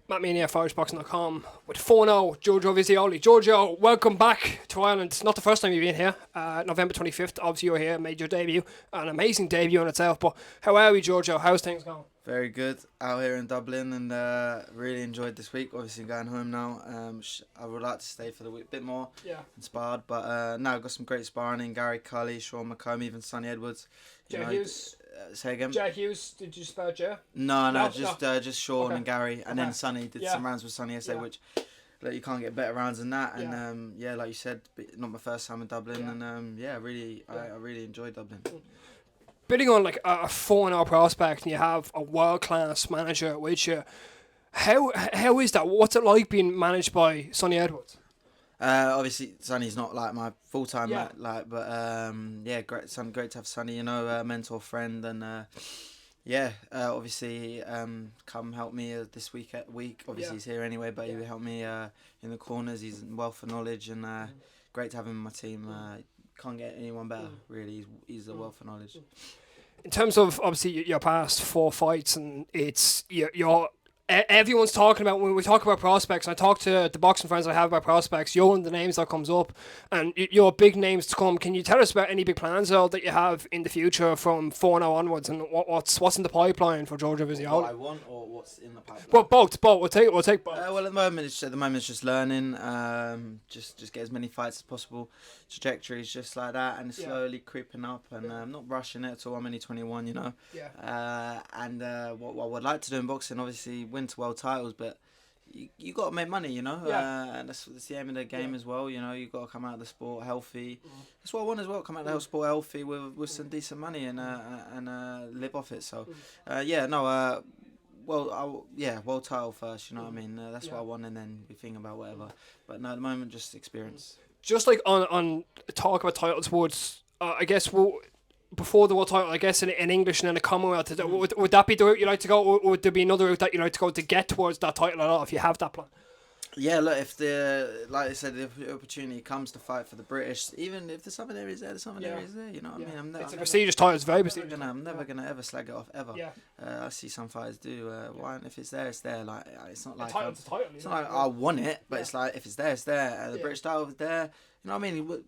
MattMania@FirishBoxing.com with 4-0 Giorgio Visioli. Giorgio, welcome back to Ireland. It's not the first time you've been here. November 25th, obviously you were here, made your debut. An amazing debut in itself. But how are we, Giorgio? How's things going? Very good. Out here in Dublin and really enjoyed this week. Obviously going home now. I would like to stay for the week, bit more inspired. But no, I've got some great sparring in Gary Cully, Sean McComb, even Sonny Edwards. Jay Hughes. Say again. Jay Hughes, did you spell Jay? No, just Sean and Gary, and then Okay. Sonny did some rounds with Sonny yesterday, which like, you can't get better rounds than that. And like you said, not my first time in Dublin, and I really enjoyed Dublin. Bidding on like a 4-0 prospect, and you have a world class manager with you. How is that? What's it like being managed by Sonny Edwards? Obviously, Sonny's not like my full time, but great to have Sonny, a mentor, friend, and obviously come help me this week. Obviously, he's here anyway, but he will help me in the corners. He's a wealth of knowledge, and great to have him in my team. Can't get anyone better, really. He's a wealth of knowledge. In terms of obviously your past 4 fights, and it's you're everyone's talking about, when we talk about prospects, and I talk to the boxing friends I have about prospects, you're one of the names that comes up, and you're big names to come. Can you tell us about any big plans though that you have in the future from 4-0 onwards, and what's in the pipeline for Giorgio Visioli? What I want or what's in the pipeline? Well, both. We'll take both. Well, at the moment it's just learning. Just get as many fights as possible. Trajectory is just like that, and slowly creeping up, and I'm not rushing it at all. I'm only 21, what I would like to do in boxing, obviously, win to world titles, but you got to make money, and that's the aim of the game as well. You got to come out of the sport healthy. That's what I want as well. Come out of the sport healthy with some decent money and live off it. So world title first. You know what I mean? That's what I want, and then we think about whatever. But no, at the moment, just experience. Just like on talk about titles towards, I guess before the world title, I guess in English and then a Commonwealth, would that be the route you like to go, or would there be another route that you like to go to get towards that title at all, if you have that plan? Yeah, look, like I said, if the opportunity comes to fight for the British, even if there's something there is there, there's something there is there, you know what I mean? It's a prestigious title, it's very prestigious. I'm never going to ever slag it off, ever. I see some fighters do, why, if it's there, it's there. Like, it's not like, it's not like I want it, but it's like, if it's there, it's there. The British title is there, you know what I mean?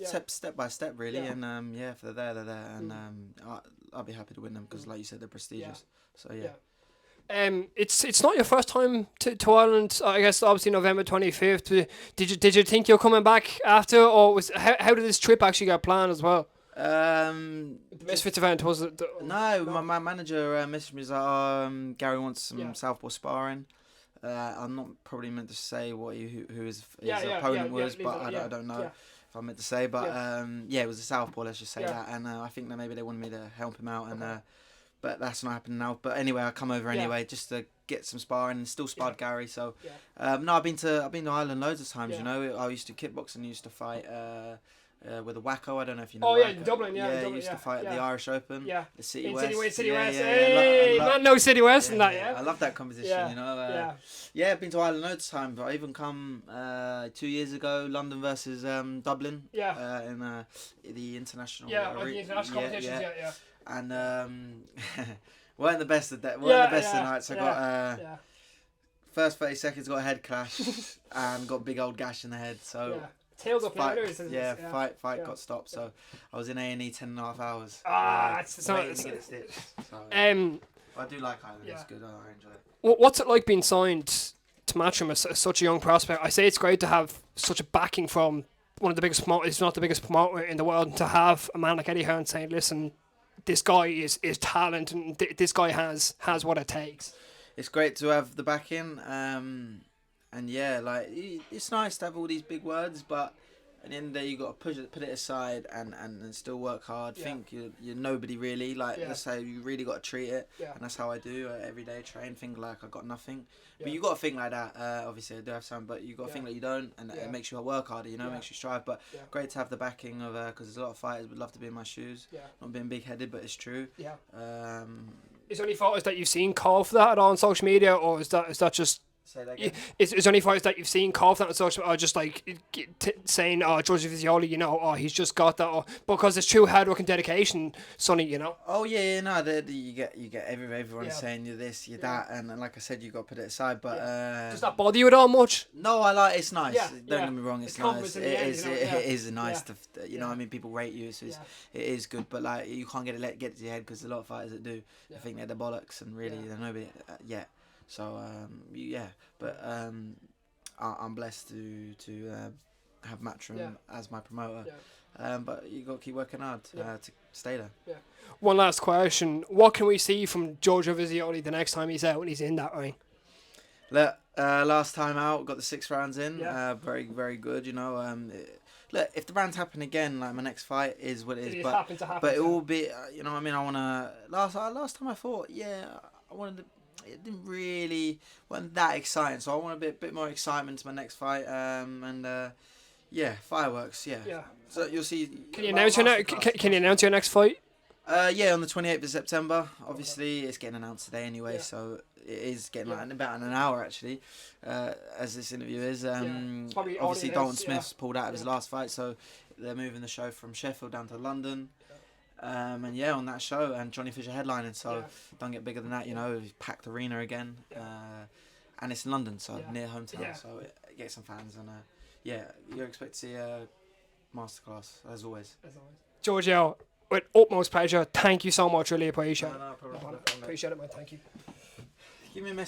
Step by step, really, and if they're there, they're there, and I'll be happy to win them, because like you said, they're prestigious. So it's not your first time to Ireland. I guess obviously November 25th. Did you think you're coming back after, or how did this trip actually get planned as well? The Misfits event, was it? No, my manager messaged me, he's like, Gary wants some southwah sparring. I'm not probably meant to say who his opponent was, but I don't know if I'm meant to say. But it was a southpaw, let's just say that. And I think that maybe they wanted me to help him out, and but that's not happening now. But anyway, I come over anyway just to get some sparring, and still sparred Gary. So no, I've been to Ireland loads of times. I used to kickbox and used to fight with a Wacko. I don't know if you know. In Dublin, used to fight at the Irish Open. The City West. City West. Hey, man, no City West and that. I love that competition. I've been to Ireland loads of times. But I even come 2 years ago, London versus Dublin. In the international. The international competitions. And weren't the best of that. Weren't the best of nights. I got first 30 seconds got a head clash and got a big old gash in the head. So tails up fight got stopped. So I was in A&E 10.5 hours. Waiting to get it stitched. So, I do like Ireland. It's good. I enjoy it. What's it like being signed to Matchroom as such a young prospect? I say it's great to have such a backing from one of the biggest promoters, if not the biggest promoter in the world, and to have a man like Eddie Hearn saying, listen, this guy is talent, and this guy has what it takes. It's great to have the backing, and it's nice to have all these big words, but at the end of the day, you got to put it aside and still work hard. Think you're nobody really. That's how you really got to treat it, and that's how I do every day. Train, think like I got nothing, but you got to think like that. Obviously, I do have some, but you got to think like you don't, and it makes you work harder. Makes you strive. But great to have the backing of because there's a lot of fighters would love to be in my shoes. Not being big headed, but it's true. Is there any photos that you've seen call for that at all on social media, or is that just Say that again. Is there any fights that you've seen cough that and such, or just like saying, "Oh, Giorgio Visioli, you know, oh, he's just got that," or, because it's true hard work and dedication, Sonny, you know. Oh yeah, no, you get everyone saying you're this, you're that, and like I said, you got to put it aside. But does that bother you at all much? No, I like it's nice. Don't get me wrong, it's nice. It is nice to you know. I mean, people rate you, so it is good. But like, you can't get to your head because a lot of fighters that do, I think they're the bollocks, and really they're nobody yet. So but I'm blessed to have Matchroom as my promoter. But you got to keep working hard to stay there. One last question: what can we see from Giorgio Visioli the next time he's out and he's in that ring? Look, last time out, got the 6 rounds in. Very, very good. You know, look, if the rounds happen again, like my next fight is what it is. But it will be. You know, what I mean, I wanna. Last time I fought, I wanted to. It didn't really wasn't that exciting, so I want a bit more excitement to my next fight. Fireworks. So you'll see. Can you announce your next fight? On the 28th of September. Obviously, it's getting announced today anyway, so it is getting like in about an hour actually, as this interview is. Obviously, Dalton Smith's pulled out of his last fight, so they're moving the show from Sheffield down to London. On that show, and Johnny Fisher headlining, so don't get bigger than that, you know. Packed arena again, and it's in London, so near hometown, so get some fans, and you expect to see a masterclass as always. Giorgio, with utmost pleasure. Thank you so much. Really appreciate it. No problem. Appreciate it, man. Thank you. Give me a message.